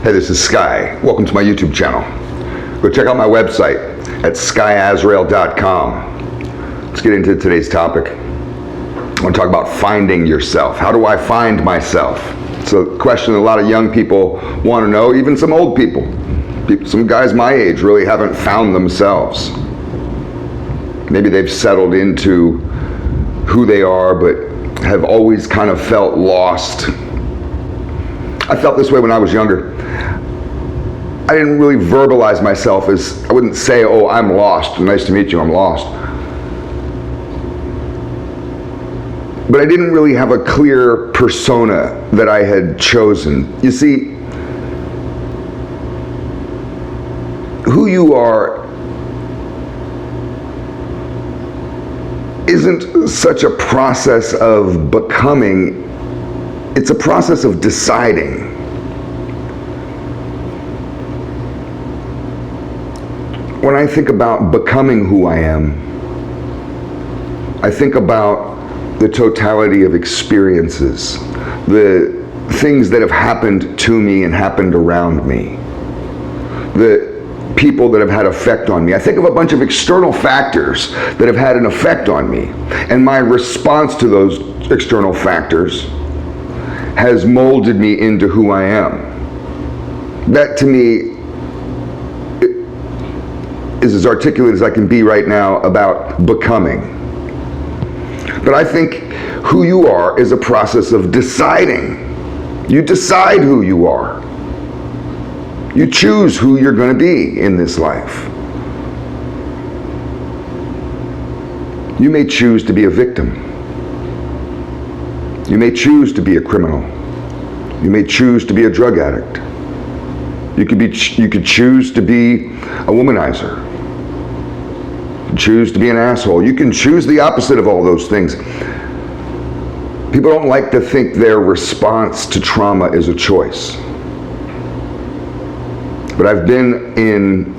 Hey, this is Sky. Welcome to my YouTube channel. Go check out my website at skyazrael.com. Let's get into today's topic. I want to talk about finding yourself. How do I find myself? It's a question a lot of young people want to know, even some old people. Some guys my age really haven't found themselves. Maybe they've settled into who they are, but have always kind of felt lost. I felt this way when I was younger. I didn't really verbalize myself as, I wouldn't say, oh, I'm lost. Nice to meet you, I'm lost. But I didn't really have a clear persona that I had chosen. You see, who you are isn't such a process of becoming, it's a process of deciding. When I think about becoming who I am, I think about the totality of experiences, the things that have happened to me and happened around me, the people that have had effect on me. I think of a bunch of external factors that have had an effect on me, and my response to those external factors has molded me into who I am. That to me is as articulate as I can be right now about becoming. But I think who you are is a process of deciding. You decide who you are. You choose who you're going to be in this life. You may choose to be a victim. You may choose to be a criminal. You may choose to be a drug addict. You could choose to be a womanizer. Choose to be an asshole. You can choose the opposite of all those things. People don't like to think their response to trauma is a choice. But I've been in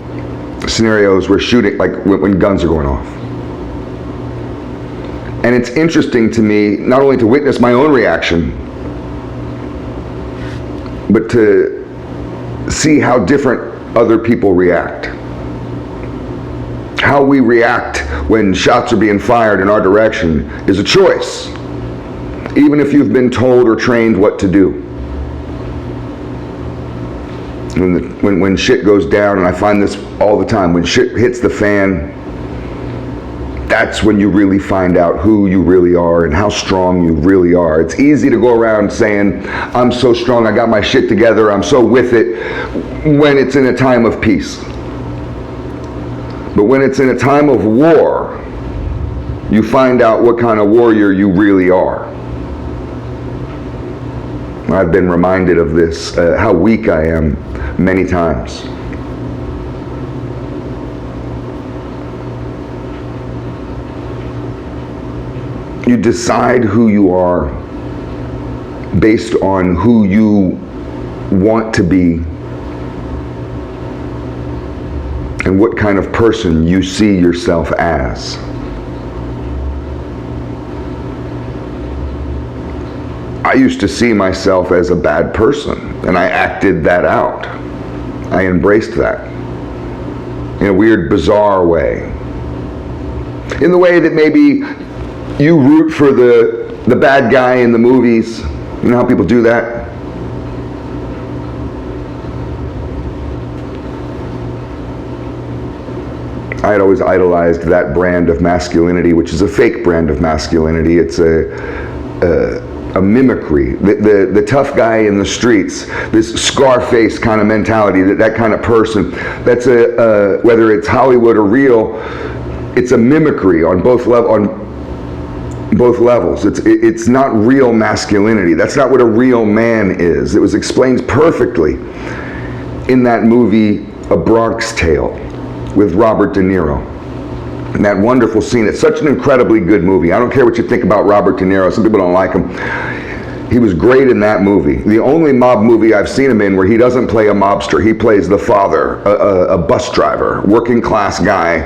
scenarios where shooting, like when guns are going off. And it's interesting to me, not only to witness my own reaction, but to see how different other people react. How we react when shots are being fired in our direction is a choice, even if you've been told or trained what to do. When shit goes down, and I find this all the time, when shit hits the fan, that's when you really find out who you really are and how strong you really are. It's easy to go around saying, I'm so strong, I got my shit together, I'm so with it, when it's in a time of peace. But when it's in a time of war, you find out what kind of warrior you really are. I've been reminded of this, how weak I am many times. You decide who you are based on who you want to be and what kind of person you see yourself as. I used to see myself as a bad person, and I acted that out. I embraced that in a weird, bizarre way. In the way that maybe you root for the bad guy in the movies. You know how people do that? I had always idolized that brand of masculinity, which is a fake brand of masculinity. It's a mimicry. The tough guy in the streets, this Scarface kind of mentality, that kind of person, that's whether it's Hollywood or real, it's a mimicry on both levels. It's not real masculinity. That's not what a real man is. It was explained perfectly in that movie, A Bronx Tale, with Robert De Niro. And that wonderful scene. It's such an incredibly good movie. I don't care what you think about Robert De Niro. Some people don't like him. He was great in that movie. The only mob movie I've seen him in where he doesn't play a mobster. He plays the father, a bus driver, working class guy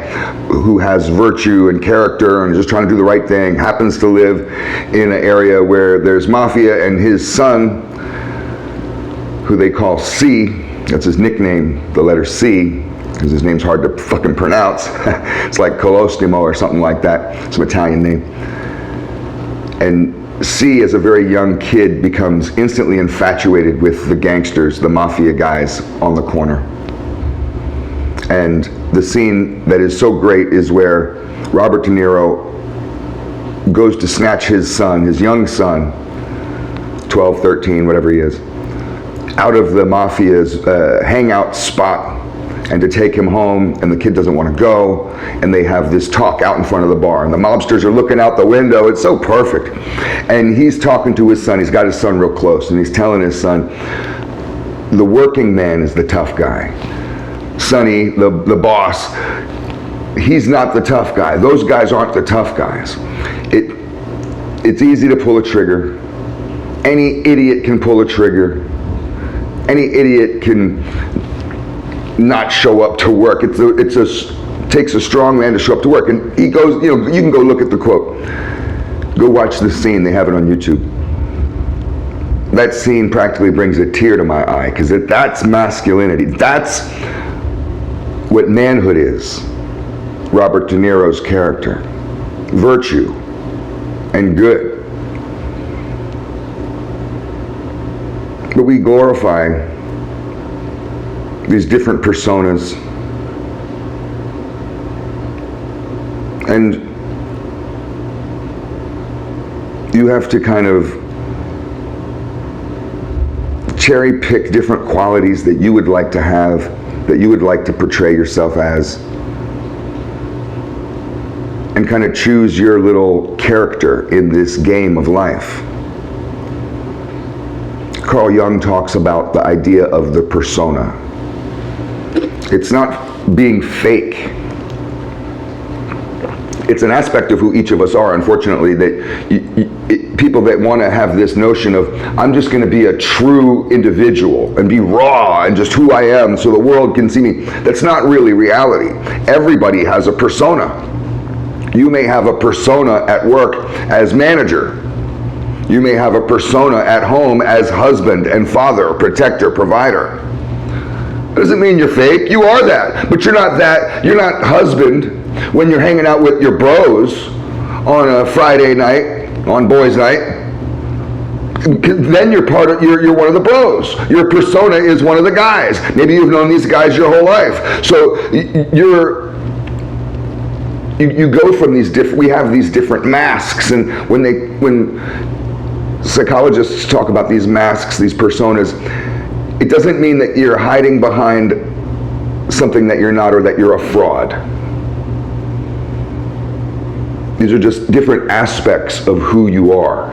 who has virtue and character and just trying to do the right thing, happens to live in an area where there's mafia, and his son, who they call C, That's his nickname, the letter C, because his name's hard to fucking pronounce. It's like Colostimo or something like that, some Italian name. And C, as a very young kid, becomes instantly infatuated with the gangsters, the mafia guys on the corner. And the scene that is so great is where Robert De Niro goes to snatch his son, his young son, 12, 13, whatever he is, out of the mafia's hangout spot, and to take him home, and the kid doesn't want to go, and they have this talk out in front of the bar, and the mobsters are looking out the window. It's so perfect. And he's talking to his son. He's got his son real close, and he's telling his son, the working man is the tough guy. Sonny, the boss, he's not the tough guy. Those guys aren't the tough guys. It's easy to pull a trigger. Any idiot can pull a trigger. Any idiot can not show up to work. It takes a strong man to show up to work. And he goes, you can go look at the quote. Go watch the scene. They have it on YouTube. That scene practically brings a tear to my eye, because that's masculinity. That's what manhood is. Robert De Niro's character. Virtue and good. But we glorify these different personas, and you have to kind of cherry pick different qualities that you would like to have, that you would like to portray yourself as, and kind of choose your little character in this game of life. Carl Jung talks about the idea of the persona. It's not being fake. It's an aspect of who each of us are, unfortunately, that people that want to have this notion of, I'm just going to be a true individual and be raw and just who I am so the world can see me. That's not really reality. Everybody has a persona. You may have a persona at work as manager. You may have a persona at home as husband and father, protector, provider. That doesn't mean you're fake. You are that. But you're not that. You're not husband when you're hanging out with your bros on a Friday night, on boys' night. Then you're you're one of the bros. Your persona is one of the guys. Maybe you've known these guys your whole life. So you go from these different, we have these different masks, and when psychologists talk about these masks, these personas, it doesn't mean that you're hiding behind something that you're not, or that you're a fraud. These are just different aspects of who you are.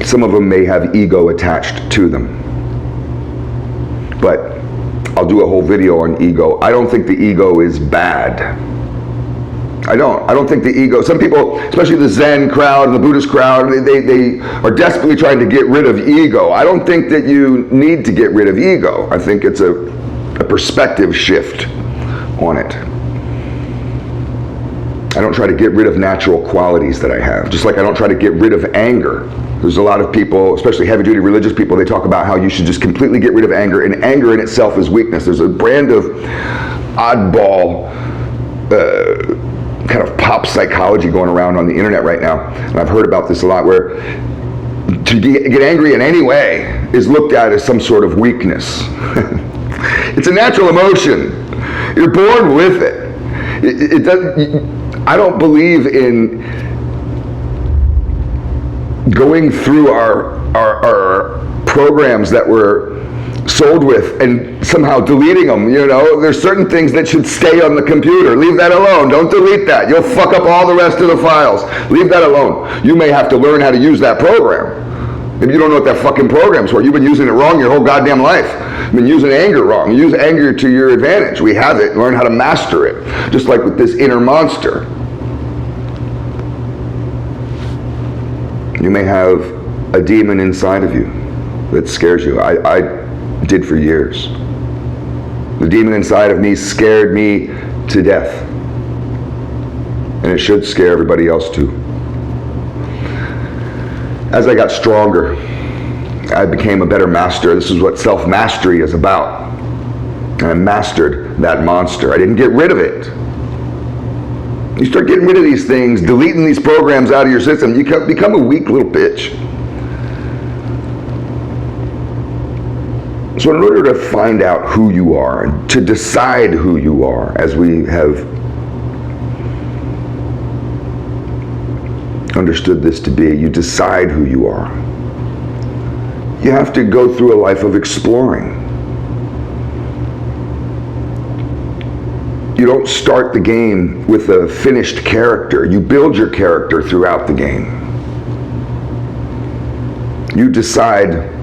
Some of them may have ego attached to them. But I'll do a whole video on ego. I don't think the ego is bad. I don't think the ego, some people, especially the Zen crowd and the Buddhist crowd, they are desperately trying to get rid of ego. I don't think that you need to get rid of ego. I think it's a perspective shift on it. I don't try to get rid of natural qualities that I have, just like I don't try to get rid of anger. There's a lot of people, especially heavy-duty religious people, they talk about how you should just completely get rid of anger, and anger in itself is weakness. There's a brand of oddball kind of pop psychology going around on the internet right now, and I've heard about this a lot, where to get angry in any way is looked at as some sort of weakness. It's a natural emotion. You're born with it. I don't believe in going through our programs that we're sold with and somehow deleting them. There's certain things that should stay on the computer. Leave that alone. Don't delete that. You'll fuck up all the rest of the files. Leave that alone. You may have to learn how to use that program. If you don't know what that fucking program's for, you've been using it wrong your whole goddamn life. You've been using anger wrong. You use anger to your advantage. We have it. Learn how to master it. Just like with this inner monster. You may have a demon inside of you that scares you. I did for years. The demon inside of me scared me to death. And it should scare everybody else too. As I got stronger, I became a better master. This is what self-mastery is about. And I mastered that monster. I didn't get rid of it. You start getting rid of these things, deleting these programs out of your system, you become a weak little bitch. So in order to find out who you are, to decide who you are, as we have understood this to be, you decide who you are. You have to go through a life of exploring. You don't start the game with a finished character. You build your character throughout the game. You decide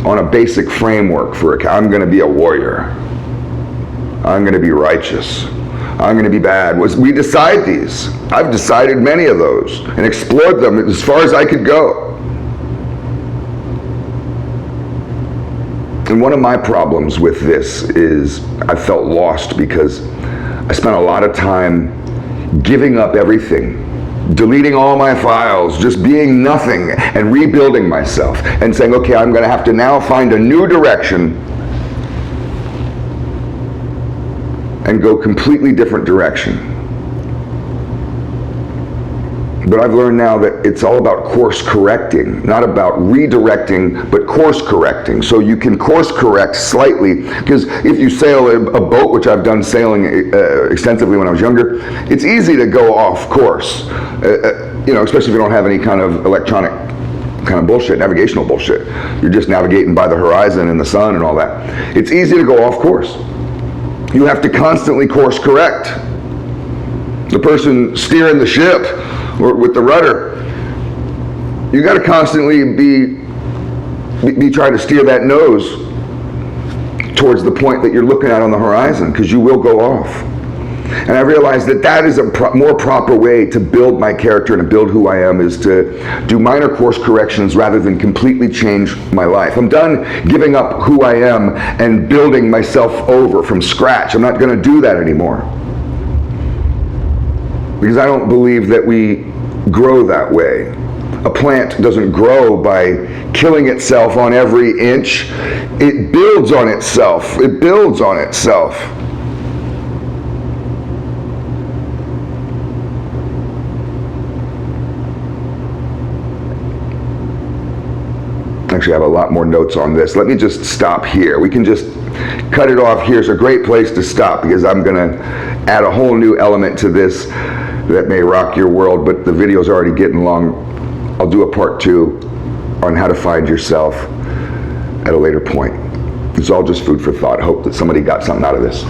on a basic framework for I'm going to be a warrior. I'm going to be righteous. I'm going to be bad. We decide these. I've decided many of those and explored them as far as I could go. And one of my problems with this is I felt lost because I spent a lot of time giving up everything, deleting all my files, just being nothing and rebuilding myself and saying, okay, I'm going to have to now find a new direction and go completely different direction. But I've learned now that it's all about course correcting, not about redirecting, but course correcting. So you can course correct slightly, because if you sail a boat, which I've done sailing extensively when I was younger, it's easy to go off course, especially if you don't have any kind of electronic kind of bullshit, navigational bullshit. You're just navigating by the horizon and the sun and all that. It's easy to go off course. You have to constantly course correct. The person steering the ship or with the rudder, you got to constantly be trying to steer that nose towards the point that you're looking at on the horizon, because you will go off. And I realized that is a more proper way to build my character and to build who I am, is to do minor course corrections rather than completely change my life. I'm done giving up who I am and building myself over from scratch. I'm not going to do that anymore. Because I don't believe that we grow that way. A plant doesn't grow by killing itself on every inch. It builds on itself. It builds on itself. Actually, I have a lot more notes on this. Let me just stop here. We can just cut it off here. It's a great place to stop, because I'm going to add a whole new element to this that may rock your world, but the video's already getting long. I'll do a part 2 on how to find yourself at a later point. It's all just food for thought. I hope that somebody got something out of this.